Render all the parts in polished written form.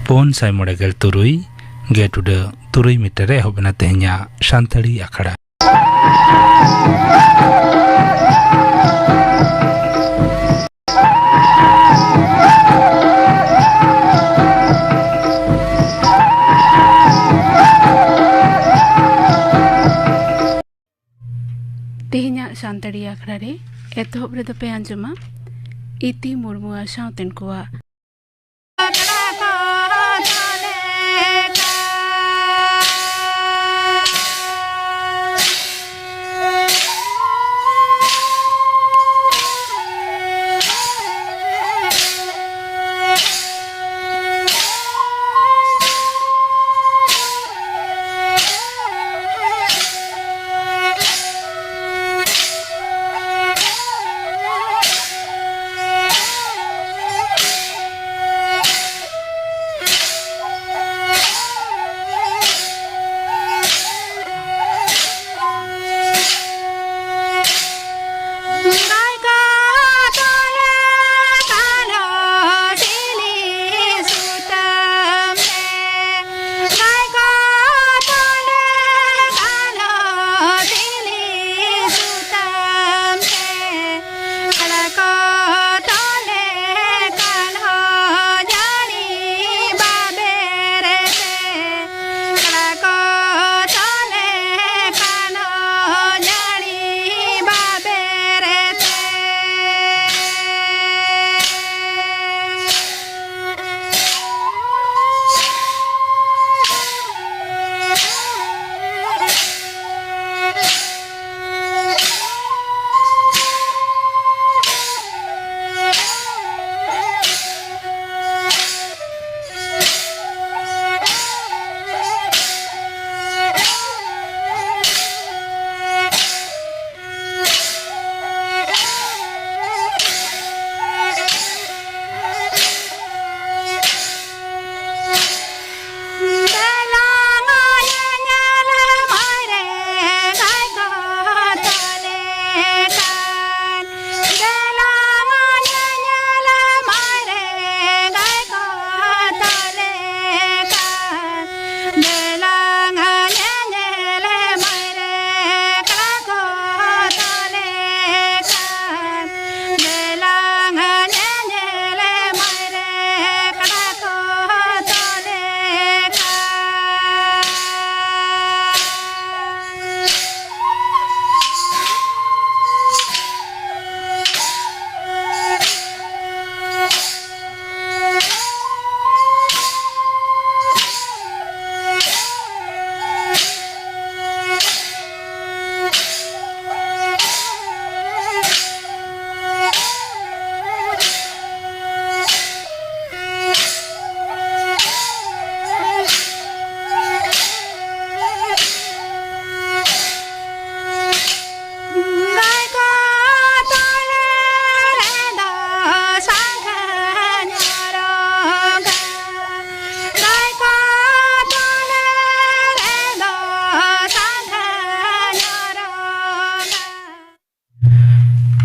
Pon Sai Modegel Turui, get to the Turui Mitere Hobenatenya, Shantari Akara. Tehnya Shantari Akrare, Etho Brother Peanjuma, Iti Murmua Shoutin Kua.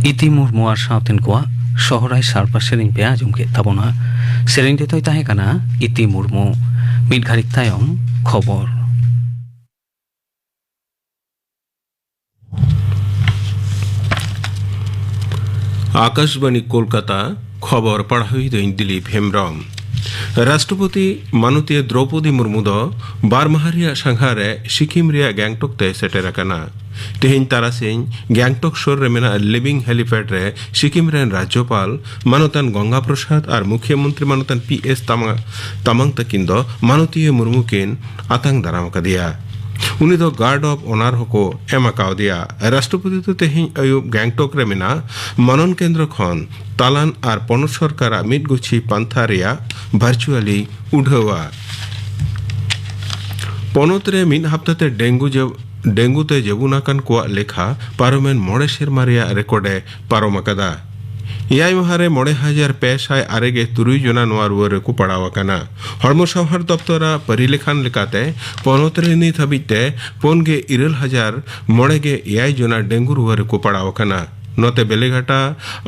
Iti Murmua Shoutin Kua, Shorai Sarpa Sering Piajum ke Tabona, Sering de Toitahekana, Iti Murmu, Midgarik Tayom, Khobor. Akashvani Kolkata खबर पढ़ाई दिलीप हेम्ब्रम राष्ट्रपति माननीय द्रौपदी मुर्मू दो बारमाहारिया संघारे सिक्किम रिया गैंगटॉक ते सेटेर आकाना तेहेन तारासिंह गैंगटॉक शोर रे मेना लिविंग हेलीपैड रे सिक्किम रेन राज्यपाल मानतान गंगा प्रसाद और मुख्यमंत्री मानतान PS तामांग तकिन दो माननीय मुर्मू किन आतंक दाराम कदिया उनी दो गार्ड ऑफ ऑनर होको एम आकाव दिया राष्ट्रपति तो तेहेन अयुब गैंगटॉक रे मेना मनन केंद्र खन तालान और पनत सरकारा मिदगुछी पांथा रिया भार्चुअली उढ़वा पनत रे मिद हफ्ताते डेंगू ते जबुनाकान कोआ लेखा पारोमेन मोड़े सेरमा रिया रेकॉर्डे पारोम आकादा एआई महारे 9,563 जना नोआ रुआ रेको पड़ाव आकाना हड़मो सावहार दफ्तरा परिलेखान लेकाते पनत रे नित हबिते 4,9,000 जना डेंगू रुआ रेको पड़ाव आकाना नोते बेलेघाटा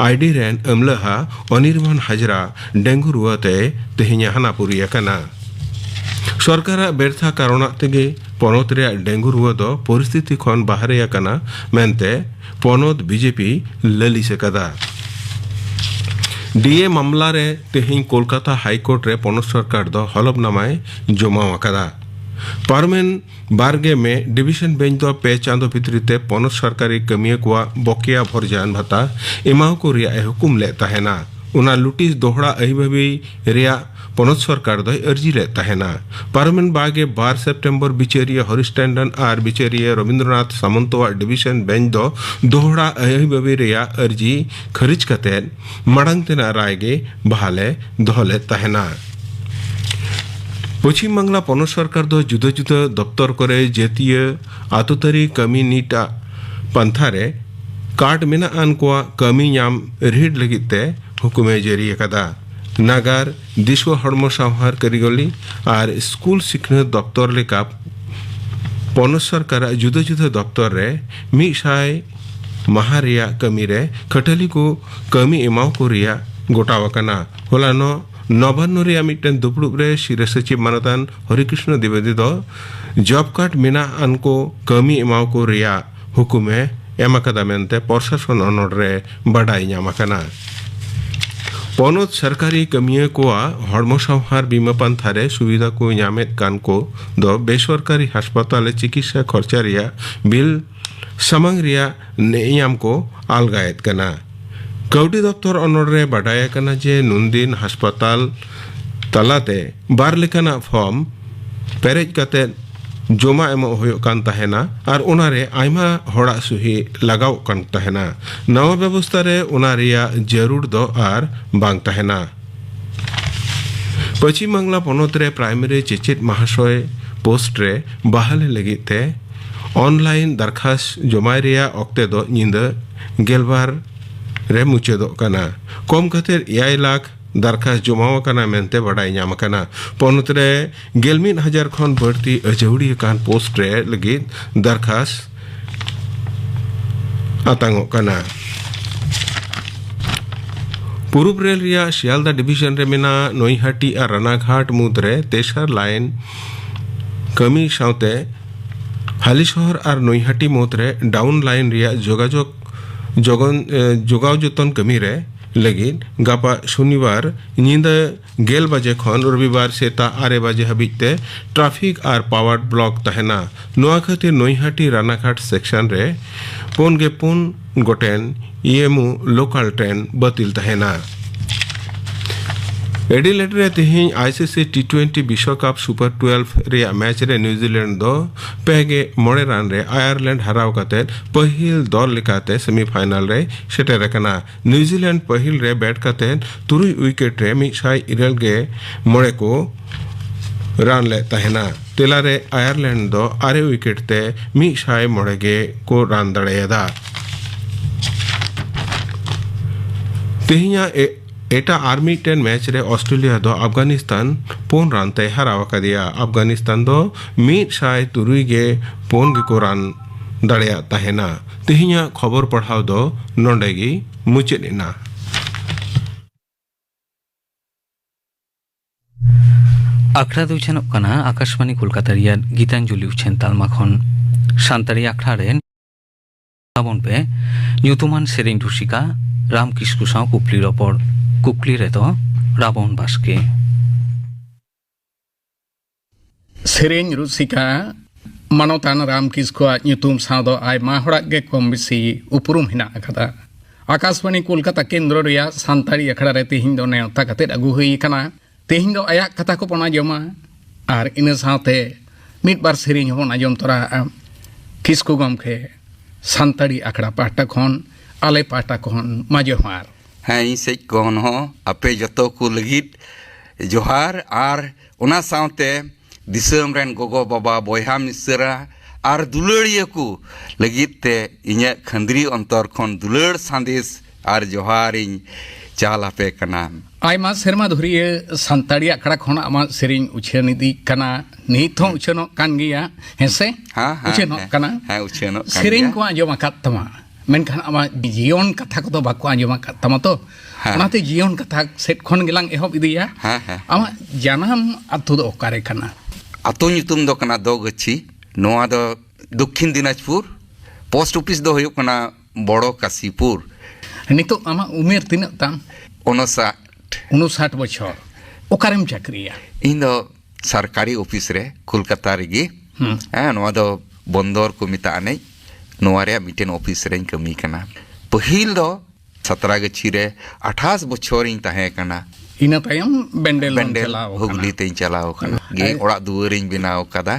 आईडी रेन अमलहा अनिर्बान हाजरा डेंगू रुआते तेहेnya हानापुरी आकाना सरकारा बेरथा कारणा तेगे पनत रे डेंगू रुआ दो परिस्थिति खन बाहरे याकना मेनते पनत बीजेपी लली सकदा डीए मामला रे तेहिं कोलकाता हाईकोर्ट रे पनत सरकार दो हलफनामाय जमा आकादा पार्मेंट बारगे में डिविजन बेंच दो पे चांदो भितरीते पनत सरकारी कमिया को बकिया भरजान भत्ता एमाव को रिया हुकुम ले तहेना उना लुटिस दोहरा अहिबी रिया पनत सरकार दो अर्जी ले तहेना पार्मेंट बागे 12 सितंबर बिचेरिया हरीश टंडन और बिचेरिया रविंद्रनाथ सामंतवा डिविजन बेंच दो दोहरा अहिबी रिया अर्जी खरिज कते मड़ंग तेना रायगे बहाले दोहले तहेना पश्चिम बांगला पनत सरकार दो जुदा जुदा दफ्तर करे जेतीय आतोतारी कमी नीटा पंथारे कार्ड मेना आन को कमी नाम रिड लगिते हुकुमे जारी कदा नागार दिशो हड़मो सावहार करिगली और स्कूल शिक्षण दफ्तर लेका पनत सरकार जुदा जुदा दफ्तर रे मिसाय महारिया कमी रे खटली को कमी एमाव को रिया गोटावकना होलानो नवान्न रिया मिटन दुपड़ुब रे शिर सचिव मानतान हरिकृष्ण द्विवेदी दो जॉब कार्ड मेना अनको कमी एमाव को रिया हुकुमे एमाकदा मेनते प्रशासन अनड़ रे बडाई ᱧᱟᱢᱟᱠᱟᱱᱟ पनत सरकारी कमिया को हड़मो सावहार बीमा पंथारे सुविधा को ᱧᱟᱢᱮᱫ कान को दो बेसरकारी हास्पाताल चिकित्सा खर्चा रिया बिल समंग रिया नेयाम को आलगायत कना कौटी दफ्तर अनड़ रे बडाय कना जे नुनदिन हास्पाताल तलाते बार लेकाना फॉर्म पेरेज कते जमा एमो होयो कान तहेना और उनारे आयमा होड़ा सुही लगाव कान तहेना नवा व्यवस्था रे उनारिया जरूर दो और बांग तहेना पश्चिम बांगला पनत रे प्राइमरी चेचेत महाशय पोस्ट रे बहाले लगिते ऑनलाइन दरखास्त जमाय रिया ऑक्टे दो निंद गेलबार रे मुचेदो कना कम खातिर 1 लाख दरखास्त जमाव कना मेनते बडाई ᱧᱟᱢ कना पनत रे 11,000 खन बढ़ती अजौड़ी कान पोस्ट रे लगी दरखास्त आतांगो कना पूर्व रेल रिया शियालदा डिविजन रे मेना नोईहाटी और रानाघाट मुद्रे तेसर लाइन कमी सावते हालीशहर और नोईहाटी मुद्रे डाउन लाइन रिया जोगाव जतन कमी रे लगी गापा शनिवार नींद 11 बजे खन रविवार सेता 8 बजे हबीते ट्रैफिक और पावर ब्लॉक तहना नोआ खातिर नोईहाटी रानाघाट सेक्शन रे 4 गोटेन ईएमयू लोकल ट्रेन बतिल तहना एडिलेड रे तिहिं आईसीसी टी20 विश्वकप सुपर 12 रे मैच रे न्यूजीलैंड दो पेगे मोड़े रान रे आयरलैंड हराव कते पहिल दल लेकाते सेमीफाइनल रे सेटर कना न्यूजीलैंड पहिल रे बैट कते 3 विकेट रे मिसाई इरल गे मोड़े को रान ले तहना तेला रे आयरलैंड दो 8 विकेट ते मिसाई मोड़े गे को रान दड़ेदा तिहिया एटा आर्मी 10 मैच रे ऑस्ट्रेलिया दो अफगानिस्तान 4 रान ते हराव कदिया अफगानिस्तान दो मीट शाय तुरुई गे 4 गे को रान दड़िया तहेना तिहिया खबर पढ़ाव दो नोंडेगी मुचेना आखड़ा दो चनक कना आकाशवाणी कोलकाता रिया गीतांजलि उछेन तालमा खन शांतारी आखड़ा रे साबन पे ᱧᱩᱛᱩᱢᱟᱱ सेरेंग रुसिका राम किस्कु साव कुपली रपड़ कुकली रे तो रावण बास्के सेरेंग रुसिका मानवतान राम किस्कुआ ᱧᱩᱛᱩᱢ साव दो आयमा हड़ाग गे कम बेसी उपरुम हिना अकदा आकाशवाणी कोलकाता केंद्र रिया सान्ताड़ी अखड़ा रे तेहिं दो नेवता कते अगु हुई कना तेहिं दो आया कथा को पना जमा और इन साथे मिट बार सेरेंग होन आजम तोरा किस्कु गमखे सान्ताड़ी अखड़ा पाटा खन आले पाटा खन माजोहार हाँ सेज कहन हो आपे जतो को लगित जोहार और उना सावते दिसम रेन गोगो बाबा बोयहा मिसरा और दुलड़िया को लगित ते इन्या खंदरी अंतर खन दुलड़ संदेश और जोहार इन चाल आपे कना आयमा सेरमा धुरिये सान्ताड़ी अखड़ा खन आमा सेरिंग उछेन इदी कना निथो उछेनो कान गिया हेसे हाँ उछेनो कना हाँ उछेनो सेरिंग को आजो माकातमा मेनखान आमा जीवन कथा को तो बाको आजमा तमा तो ओनाते जीवन कथा सेट खन गेलांग एहब इदिया आमा जानम अतु दो ओकारे कना ᱟᱛᱳ ᱧᱩᱛᱩᱢ ᱫᱚ ᱠᱟᱱᱟ ᱫᱚᱜᱟᱪᱷᱤ ᱱᱚᱣᱟ ᱫᱚ दक्षिण दिनाजपुर पोस्ट ऑफिस दो हुयुग कना बड़ो काशीपुर नितो आमा उमेर तिनक ताम 59 बछर ओकारेम चाकरिया इन दो सरकारी ऑफिस रे कोलकाता रेगी नोआ दो बंदर को मिता ने नोआ रे मिटेन ऑफिस रे कमी कना पहिल दो 17 गछि रे 28 बछर इन ताहे कना इना तायम बेंडेल हुगली तें चलाओ कना गे ओड़ा दुवरिन बिनाओ कदा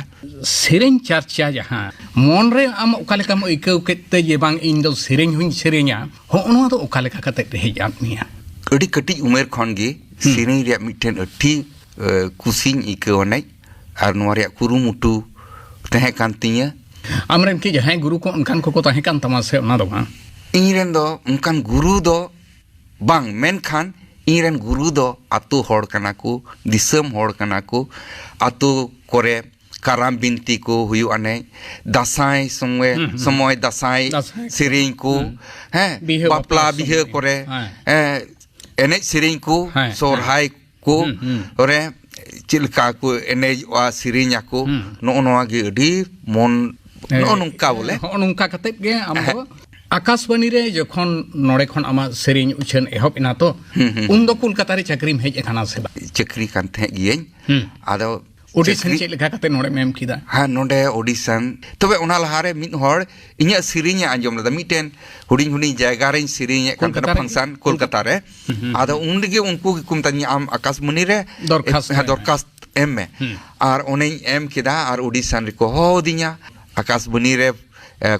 सेरेन चर्चा जहां मन रे आम ओकालेकाम इकौ केते जे बांग इन दो सेरेन हुइन सेरेन्या हो ओनवा दो ओकालेका कते हेज आमिया अडी कटी उमेर खन गे सेरेन रे मिटेन अठी कुसिन इकौ नै आर नोआ रे कुरुमुटु तहे कांतिया आमरेन की जहां गुरु को उनकान को तहे कान तमा से ओना दो बा इरेन दो उनकान गुरु दो बांग मेन खान इरेन गुरु दो आतु होड़ कना को दिसम होड़ कना को आतु कोरे काराम बिनती को हुयु अने दासाई समय दासाई सेरेन को हैं बापला बिहे कोरे एने सेरेन को सोरहाय को ओरे चिलका को एने वा सेरेन को नो नोआ गे अडी मन नो नुका बोले नुका कते गे आम आकाशवाणी रे जखन नोड़े खन आमा सेरेन उछन एहब इना तो उन दो कोलकाता रे चाकरी में हेज एखाना से चाकरी कान थे गियन आदो ऑडिशन चे लेखा कते नोड़े मेम किदा हां नोडे ऑडिशन तबे ओना लहारे मिद होड़ इnya सिरिंग आंजम लदा मिटेन हुडिंग हुडिंग जायगा रे सिरिंग कान फंक्शन कोलकाता रे आदो उनगे उनको कुमतानी आम आकाशवाणी रे दरखास्त एम में आर ओने एम किदा आर ऑडिशन रे को हो दिया आकाशवाणी रे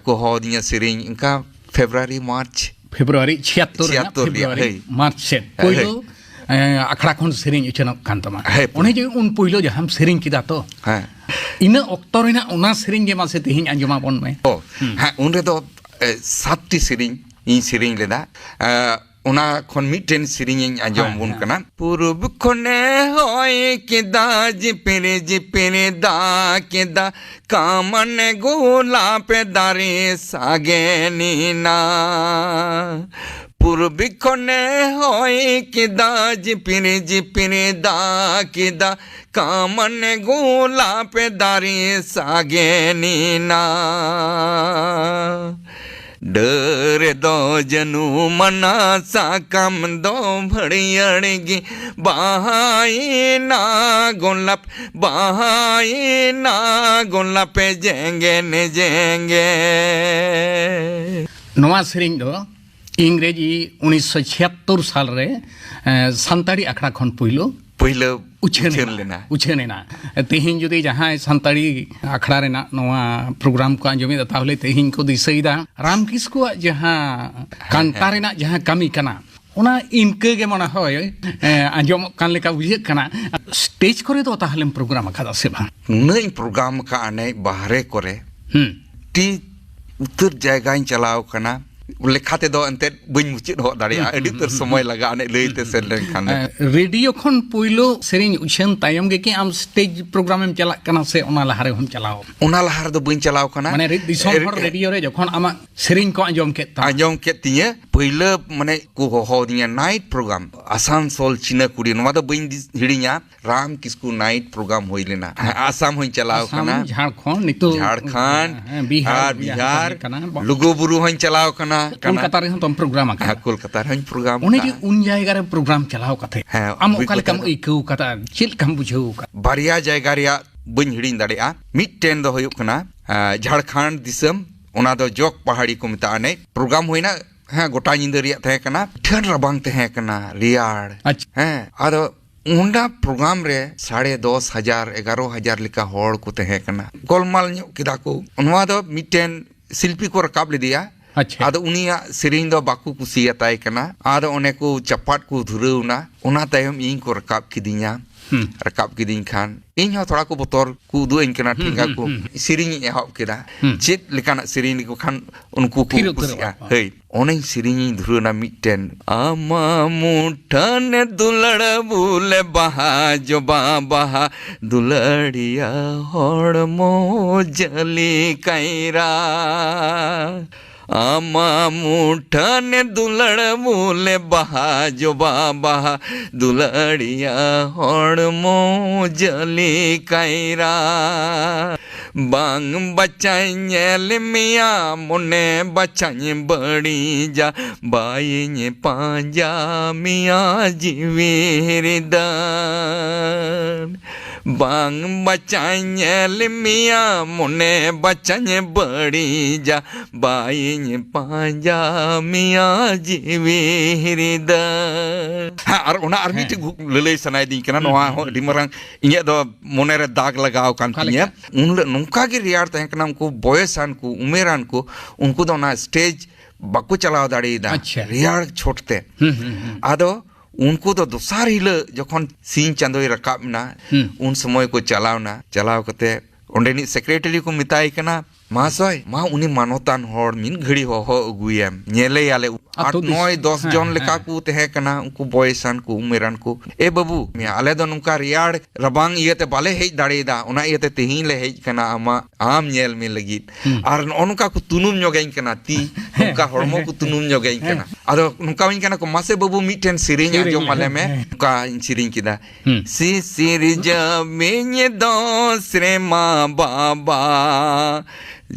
को हो दिया सिरिंग इनका फरवरी 76 मार्च से पहिलो अखड़ा खन सेरिंग उछन कान तमा ओने जे उन पहिलो जे हम सेरिंग किदा तो हां इना ऑक्टो रेना ओना सेरिंग जे मासे तेहिं आंजमा बन में ओ हां उन रे दो 7टी सेरिंग इन सेरिंग लेदा ओना खन मिटेन सेरिंग इन आंजम बन कना पूरब खने होय किदा जिपेरे दा किदा कामन गोला पे दारे सागे नीना पूर्वी खने होय किदा जिपिरे दा किदा कामन गोला पे दारे सागे नीना डर दो जनु मना सा कम दो भड़ियड़गी बहाई ना गोलाप जेंगे ने जेंगे नवा सेरिंग दो इंग्रेजी 1976 साल रे संताड़ी अखड़ा खन पहिलो उछन लेना तेहिं जुदी जहां संताड़ी अखड़ा रेना नवा प्रोग्राम को आंजमे ताहले तेहिं को दिसैदा राम किस्को जहां कांता रेना जहां कमी कना ओना इनके गे मना होय आंजम कान लेका बुझे कना स्टेज करे तो ताहले प्रोग्राम खादा से बा नई प्रोग्राम का आने बाहरे करे टी उत्तर जगह इन चलाओ कना लेखाते दो अंते बइन मुचित हो दाड़िया अडी तर समय लगा ने लेते से लेखान रेडियो खन पुइलो सेरिंग उछन तायम गे कि आम स्टेज प्रोग्राम में चला कना से ओना लहारे हम चलाओ ओना लहार दो बइन चलाओ कना माने दिसोम हर रेडियो रे जखन आमा सेरिंग को आंजम के तिये पहिले माने को हो दिया नाइट प्रोग्राम आसानसोल चिनाकुड़ी नवा दो बइन हिड़िया राम किस्कू नाइट प्रोग्राम होई लेना आसाम होई चलाओ कना झारखंड बिहार लुगुबुरु होई चलाओ कना कोलकाता रे हम प्रोग्राम का कोलकाता रे प्रोग्राम ओने जे उन जायगा रे प्रोग्राम चलाओ कथे आम ओकाले कम इकौ कता चिल कम बुझौ का बारिया जायगा रे बइन हिड़िन दाड़िया मिटटेन दो होयो कना झारखंड दिसम ओना दो जोक पहाड़ी को मिता ने प्रोग्राम होइना हां गोटा निंदा रिया तहे कना ठन रबांग तहे कना रियाड़ हां आरो उंडा प्रोग्राम रे 10,500 11,000 लिका होड़ को तहे कना गोलमाल न्यो किदा को उनवा दो मिटेन शिल्पी को रकाब ले दिया आदो उनिया सेरिंग दो बाकू कुसियाताय कना आदो ओने को चपाट को धुरौना ओना तायम इन को रकाब किदिया रकाब किदिन खान इन हो थोड़ा को बोतल को दो इन कना ठिंगा को सेरिंग एहब केदा चेत लेकाना सेरिंग को खान उनको को कुसिया हे ओने सेरिंग धुरौना मिटेन आमा मुठन दुलड़ बुले बहा जो बहा दुलड़िया होड़ मो जली कैरा आमा मुठन दुलड़ मूले बहा जो बाबा दुलड़िया हड़मो जली कायरा बांग बचाई मिया मुने बचाई बड़ी जा बाई पांजा मिया जीवीरदान बांग बचाई मिया मुने बचाई बड़ी जा बाई पांजा मिया जीवीरदान हाँ और मिट्टी ललई सनाई दी कना नोआ अडी मारांग इᱧᱟᱹᱜ ᱫᱚ ᱢᱚᱱᱮ ᱨᱮ ᱫᱟᱜ ᱞᱟᱜᱟᱣ ᱠᱟᱱ ᱛᱤᱧᱟ ᱩᱱ ᱱᱚᱝᱠᱟ ᱜᱮ ᱨᱮᱭᱟᱲ ᱛᱟᱦᱮᱸ ᱠᱟᱱᱟ ᱩᱱᱠᱩ ᱵᱚᱭᱮᱥᱟᱱ ᱠᱚ ᱩᱢᱮᱨᱟᱱ ᱠᱚ ᱩᱱᱠᱩ ᱫᱚ ᱚᱱᱟ ᱥᱴᱮᱡ ᱵᱟᱠᱚ ᱪᱟᱞᱟᱣ ᱫᱟᱲᱮᱭᱟᱫᱟ ᱨᱮᱭᱟᱲ ᱪᱷᱚᱴᱛᱮ ᱟᱫᱚ उनको तो दोसार हिल जखन सिंह चांदोय रकाब ना उन समय को चलावना चलाव कते ओंडेनी सेक्रेटरी को मिताई कना महाशय मा उनी मानवतान हर मिन घड़ी हो अगुयम नेले याले 8-9-10 जन लेका को तहे कना उनको बॉयसान को उमेरान को ए बाबू मिया आले दो नुका रियाड़ रबांग इयते बाले हेज दाड़ेदा ओना इयते तेहिन ले हेज कना आमा आम नेल में लगी आर ओनुका को तुनुम जोगेन कना ती नुका हरमो को तुनुम जोगेन कना आदो नुका विन कना को मासे बाबू मिटेन सिरिंग आजो माले में का सिरिंग किदा सी सिरिजा मेने दोसरे मा बाबा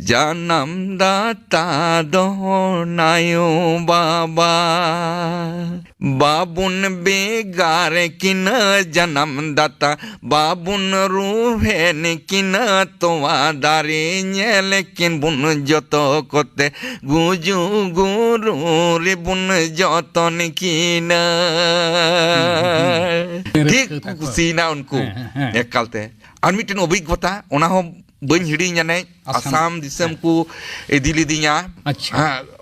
जन्म दाता दो नायो बाबा बाबुन बेगार किन जन्म दाता बाबुन रूहेन किन तोवा दारे लेकिन बुन जतो कोते गुजु गुरु रे बुन जतन किन ठीक कुसीना उनको एकालते और मिटन अभिज्ञता ओना हो बन हिड़ीना ने आसाम दिसम को इदी लीदिया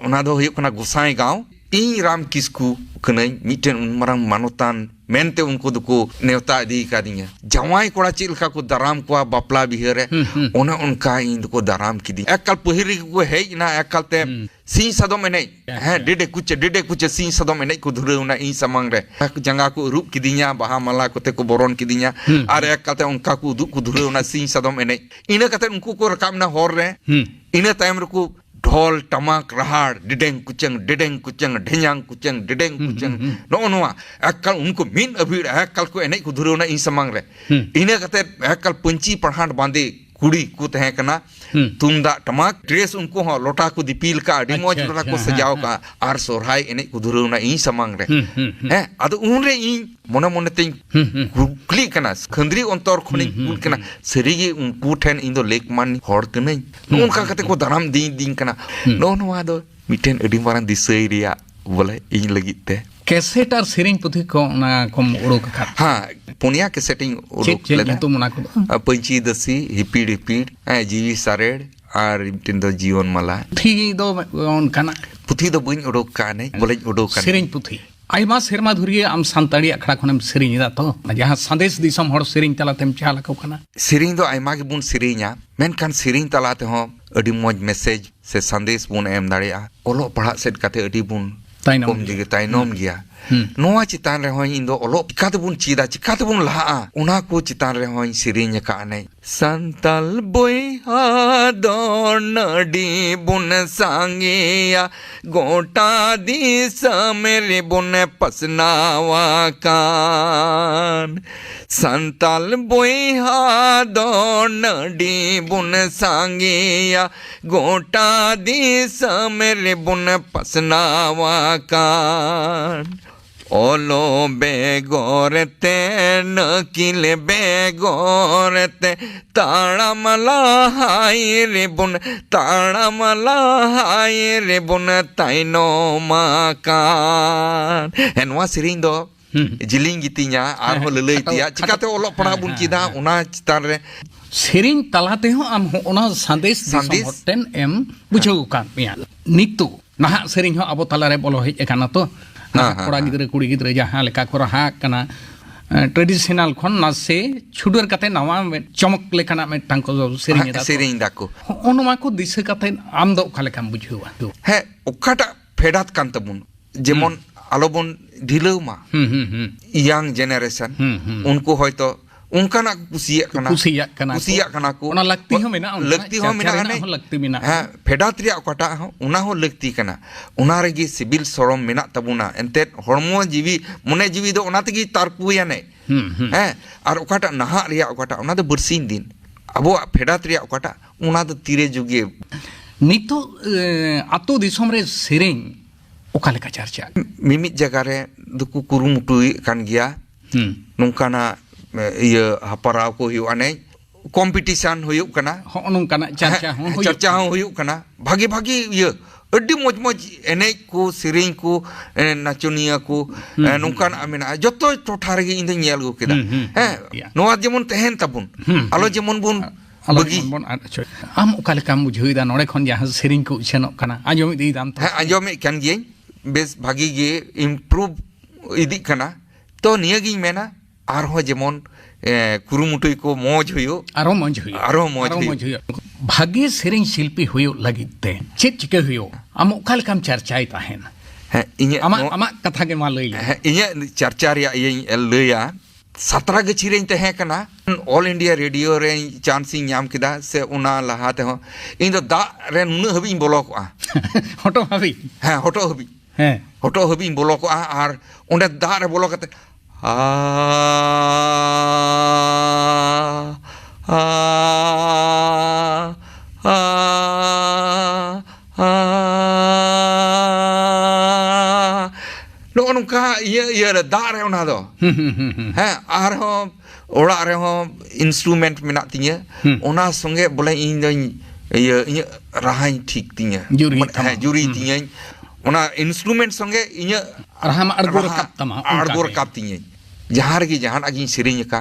ओना दो हुयुग कना गोसाई गांव इन राम किस्कू कनई मिटन उनमारांग मानवतान मेनते उनको दुको नेवता इदी कादिया जवाई कोड़ा चिलका को दराम को बापला बिहरे ओना उनका इन दुको दराम किदी एकल पहिरी को हेजना एकलते सिंह सदम एने हैं डेडे कुछ सिंह सदम एने को धुरेउना इन समंग रे जंगा को रूप किदिया बाहा माला कोते को बोरन किदिया आर एकलते उनका को दुक को धुरेउना सिंह सदम एने इना कते उनको को रकामना होर रे इना टाइम रे को ढोल टमाक रहाड़ डिडेंग कुचंग ढेंजांग कुचंग डिडेंग कुचंग नोनवा एकल उनको मिन अभीड़ एकल को एने को धुरेउना इन समंग रे इना कते एकल पंची पढ़ाड़ बांधे कुड़ी को तहे कना तुमदा टमाक ड्रेस उनको हो लोटा को दिपील का अडी मौज लोटा को सजाव का आर सोरहाय एने को धुरेउना इन समंग रे हैं अद उन रे इन मोना मोने तिंग कुली कना खंद्री अंतर खनि कुल कना सरीगे उनको ठेन इन दो लेकमान हर कनै उनका कते को दराम दिन कना नोनवा दो मिटेन अडी मारां दिसै रिया बोले इन लगिते कैसेट और सेरिंग पुथी को ना कम उड़ोक का हाँ पुनिया के सेटिंग उड़ोक लेदा तो मना को पंची दसी हिपीड़ जीवी सारेड़ और मिटेन दो जीवन माला पुथी दो उनकाना पुथी दो बइन उड़ोक का नहीं बोले उड़ोक का सेरिंग पुथी आइमा सेरमा धुरिये आम सांताड़ी अखड़ा खनम सेरिंग दा तो जहां संदेश दिसम हर सेरिंग तलातेम चाला को कना सेरिंग दो आइमा के बुन सेरिंगा मेनखान सेरिंग तलाते हो अडी मौज मैसेज से संदेश बुन एम दाड़िया ओलो पढ़ा सेट काते अडी बुन कम जगह ताइनोम गया नोआ चितान रे होई इंदो ओलो चिकाते बुन चीदा चिकाते बुन लहा उना को चितान रे होई सिरिंग का नै संतल बोइहा दोनडी बुन सांगिया गोटा दिस मेरे बुन पसनावा कान संतल बोइहा दोनडी बुन सांगिया गोटा दिस मेरे बुन पसनावा कान ओलो बेगोरते नकिले बेगोरते ताड़मला हाय रे बुन ताइनो माकान एनवा सिरिंग दो जिलिंग गितिया आरो ललैतिया चिकाते ओलो पढ़ा बुन चिदा उना चितान रे सेरिंग तलाते हो आम ओना संदेश हटेन एम बुझो का मिया नितु नहा सेरिंग हो अब तलारे बोलो हे एकाना तो कोड़ा गिद्रे कुड़ी गिद्रे जहां लेका को रहा कना ट्रेडिशनल खन ना से छुडर कते नवा चमक लेखाना में टांको सेरिंग दाको ओनमा को दिसे कते आम दो खाले काम बुझुवा हे ओखाटा फेडात कान तबुन जेमन आलोबन ढिलौमा यांग जेनरेशन उनको होयतो उनकाना कुसियाक कना कुसियाक कना को ओना लक्ति हो मेना लक्ति हो मेना ने लक्ति मेना हां फेडात रिया ओकाटा हो उना हो लक्ति कना उना रेगी सिविल सरम मेना तबुना एंते हरमो जीवी मने जीवी दो ओना तेगी तारपुया ने हैं और ओकाटा नहा रिया ओकाटा ओना दो बरसिन दिन अबो फेडात रिया ओकाटा उना दो तीरे जुगे नितो आतो दिसोम रे सेरेंग ओका लेका चर्चा मिमित जगह रे दुकु कुरुमुटुई कान गिया नोंकाना इया हपराव को हुआ ने कंपटीशन हुयुक कना हो नोंकाना चर्चा हो हुयुक कना भागी भागी इया अड्डी मोज मोज एने को सिरिंग को नाचुनिया को नोंकान आमेना जतो टोठा रे इन नेल गो केदा हैं नोआ जेमन तहन तबुन आलो जेमन बुन बगी आम ओका लेका बुझुइदा नोडे खन जहां सिरिंग को उछेनो कना आजोम इदी दाम तो आजोम कान गिय बेस भागी गे इम्प्रूव इदी कना तो निया गी मेना आरो जेमन कुरुमुटुई को मौज हुयो आरो मौज हुयो भागे सेरिंग शिल्पी हुयो लगिते चेक चिके हुयो आम ओका लेकाम चर्चाई ताहेन है इnya आमा कथा के मा लई इnya चर्चा रिया ये लया 17 गछि रेन तहे कना ऑल इंडिया रेडियो रे चांस नाम किदा से उना लहाते हो इन दो दा रे नुन हबी बोलो को हटो हबी हटो हबी बोलो को आर ओंडे दा रे बोलो कते नोंका ये दा रे ओना दो हैं आर हो ओड़ा रे हो इंस्ट्रूमेंट मेना तिया ओना संगे बोले इन दो ये राहाई ठीक तिया जुरी तिया ओना इंस्ट्रूमेंट संगे इnya राहाम अड़गोर काप तिया जहार की जहान आगिन सिरिंग का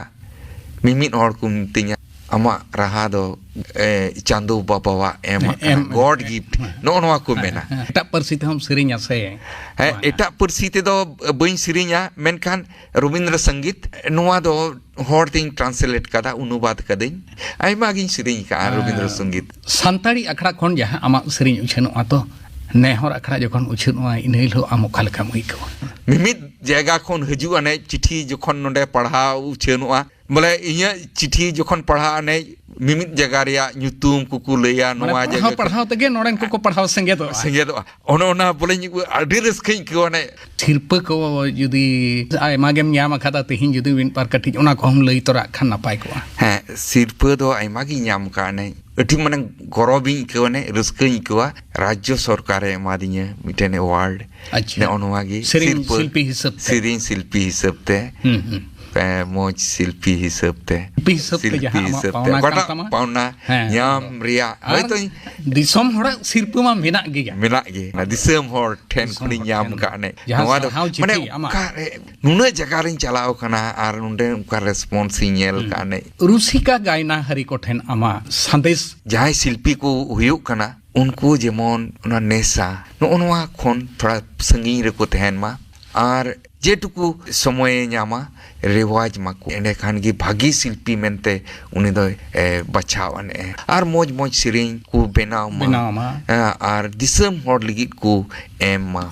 मिमित और को तिया अमा राहा दो चांदो बाबावा एम गॉड गिफ्ट नो नोआ को मेना एटा परसी ते हम सिरिंगा से है एटा परसी ते दो बइन सिरिंगा मेनखान रविंद्र संगीत नोआ दो हॉर थिंग ट्रांसलेट कदा अनुवाद कदिन आइमा गिन सिरिंग का रविंद्र संगीत संताड़ी अखड़ा खन जहां आमा सिरिंग उछनो आतो नेहर अखड़ा जखन उछनो इनहिल हो आम ओका लेका मुइको मिमित जगह खन हजु अने चिठी जखन नोडे पढ़ाव उछनो बोले इया चिठी जखन पढ़ा ने मिमित जगह रिया न्युतुम कुकु लया नोआ जगह पढ़ाव तगे नोडन को पढ़ाव संगे दो ओना बोले अडी रस्कई को ने थिरप को जुदी आयमा गेम न्याम खाता तेहिन जुदी विन पार कटी ओना को हम लई तोरा खान नापाय को हैं सिरप दो आयमा गी न्याम का ने अठी माने गौरवी को ने रस्कई को राज्य सरकार एमादिया मिटेन अवार्ड ने ओनवागी शिल्पी हिसाब ते मौज शिल्पी हिसाब ते पावना याम रिया होय तो दिसम होड़ा शिल्प मा मेना गे दिसम होड़ ठेन खुनी याम का ने नोआ दो माने कारे नुना जगह रिन चलाओ कना आर नुंडे उनका रेस्पॉन्स नेल का ने रुसिका गायना हरि को ठेन आमा संदेश जहां शिल्पी को हुयो कना उनको जेमन उना नेसा नोआ खन थोड़ा संगीन रे को तहन मा आर जेटुकु समय न्यामा रेवाज माको एंडे खान की भागी शिल्पी मेनते उनी दो बचावाने आर मौज मौज सिरिंग को बेनाव मा आर दिसम होड़ लिगित को एम मा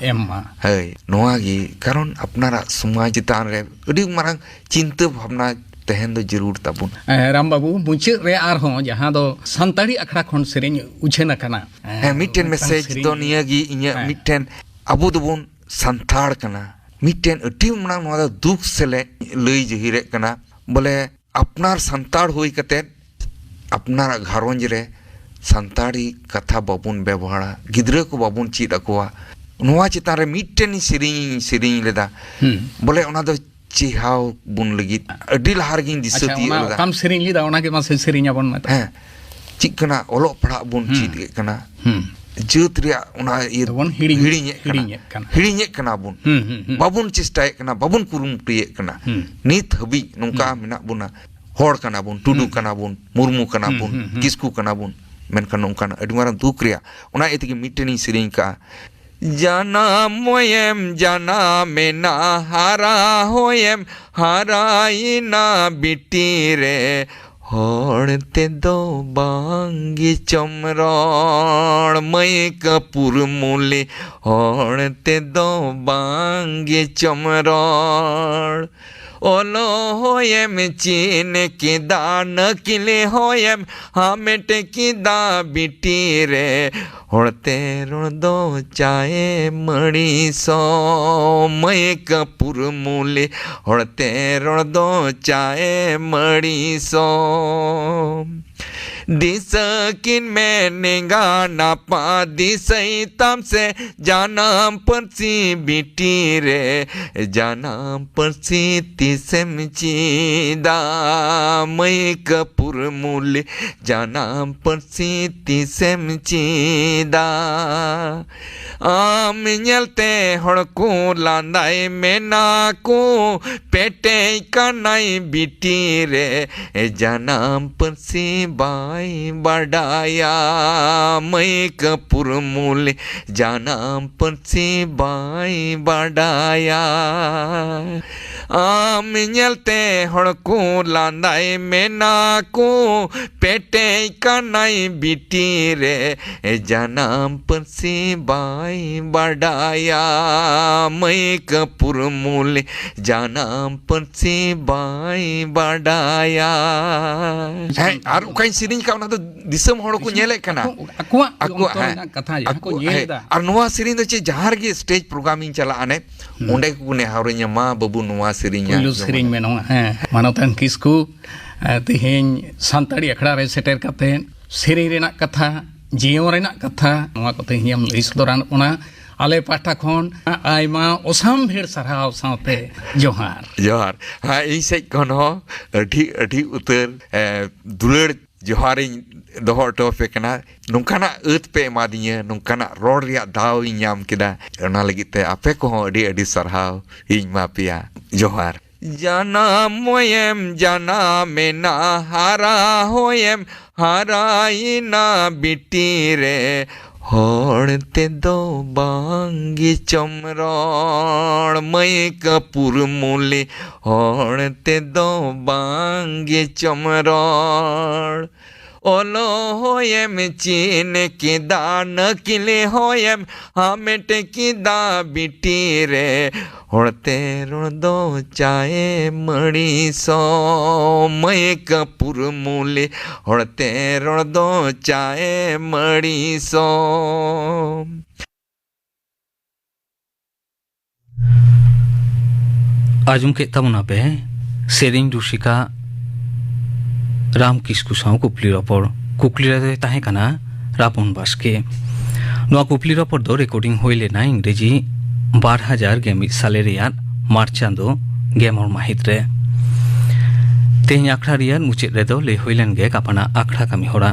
है नोआगी कारण अपनारा समाज तान रे अडी मारंग चिंता भावना तहन दो जरूर तबुन राम बाबू मुचे रे आर हो जहां दो संताड़ी अखड़ा खन सिरिंग उछेना कना मिटेन मैसेज दो नियागी इnya मिटेन अबु दोबुन संताड़ कना मिटेन अटी मना नोदा दुख सेले लई जहिरे कना बोले अपनार संताड़ होई कते अपनार घरंज रे संताड़ी कथा बाबुन व्यवहारा गिद्रे को बाबुन चीद अकोवा नोआ चितान रे मिटेन सिरिंग लेदा बोले ओना दो चिहाव बुन लगित अडी लहार गिन दिसती लेदा काम सिरिंग लिदा ओना के मासे सिरिंग आबन मत हैं चिकना ओलो पढ़ा बुन चीद कना जूत रिया उना ये हिड़िñe कना बुन बाबुन चेष्टाए कना बाबुन कुरुमुटुए कना नित हबी नोंका मेना बुना होड़ कना बुन टुडू कना बुन मुर्मू कना बुन किसकू कना बुन मेनखान नोंका अडी मारां दुख रिया उना एतगे मिटेनी सिरिंग का जाना मोयम जाना मेना हारा होयम हाराइना बिटी रे होड़ते दो बांगी चमराण मई कपूर मूली होड़ते दो बांगी चमराण ओलो होयम चीन की दान किले होयम हामेट की दा बिटी रे होड़ते रण दो चाहे मड़ी सो मय कपूर मूले होड़ते रण दो चाहे मड़ी सो दिस किन में नेगा ना पा दिसई तम से जानम परसी बिटी रे जानम परसी तिसम चीदा मय कपूर मूले जानम परसी तिसम चीदा आम ñelte हड़को लांदाई मेना को पेटे कनाई बिटी रे जानम परसी बाई बड़ाया मय कपूर मूले जानम परसी बाई बड़ाया आम ñelte हड़को लांदाई मेना को पेटे कनाई बिटी रे जानम परसी बाई बड़ाया मय कपूर मूले जानम परसी बाई बड़ाया आर उकाइन सिरिंज का उना तो दिसम हड़ को ñeले kana akuak kata ya ko nyeda ar noa syringe चे जहार गे स्टेज प्रोग्रामिंग चला आने उंडे को ने हावरे मा बाबू नोआ सिरिंज पुलु सिरिंज में नोआ मानवतन किसकु तिहेन सानताड़ी अखड़ा रे सेटर कते सिरिंज रेना कथा जीवन रेना कथा नोआ को तिहियम लइस दौरान उना आले पाठा खन आयमा ओसाम भेड़ सरहाव साथे जोहार जोहार हाँ इन से कौन हो अठी उतर दुलड़ जोहारिंग दोहर टॉपिक कना नुकाना उत पे मादिया नुकाना रोड रिया दाव इन्याम किदा ना लगिते आपे को अडी अडी सरहाव इन मापिया जोहार जाना मोयम जाना में ना हारा होयम हाराई ना बिटी रे होड़ते दो बांगी चमरण मय कपूर मूले होड़ते दो बांगी चमरण ओलो होयम चीन की दान किले होयम हामेट की दा बिटी रे होड़ते रण दो चाहे मड़ी सो मय कपूर मूले होड़ते रण दो चाहे मड़ी सो आजम के तमुना पे सेरिंग रुशिका राम किस्कु साउ कुपली रपर कुकली रे ताहे काना रापन बासके नोआ कुपली रपर दो रेकर्डिंग होइले ना इंग्रेजी 12,000 गेमित साले रियान मार्च चांदो गेमर माहित रे तेहन आखड़ा रियान मुचे रे दो ले होइलेन गे कापाना आखड़ा कामी होरा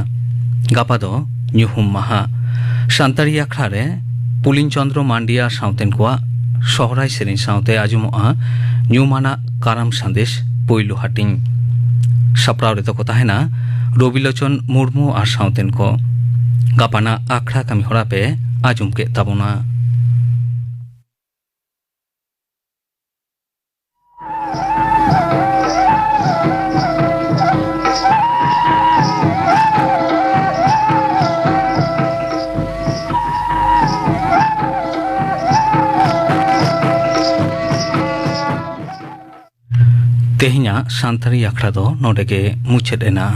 गापा दो न्यूहुम माहा शांतारी आखड़ा रे पुलिन चंद्र मांडिया साउतेन कोआ शहराय सेरिन साउते आजुमोआ न्यूमाना काराम संदेश पोइलो हाटिंग साप्राव रे तो को ताहेना रबिलोचन मुर्मू और साउतेन को गापाना आखड़ा कामी होरा पे आजुम के ताबोना तेहिया शांतारी आखड़ा दो नोडे के मुचेद एना।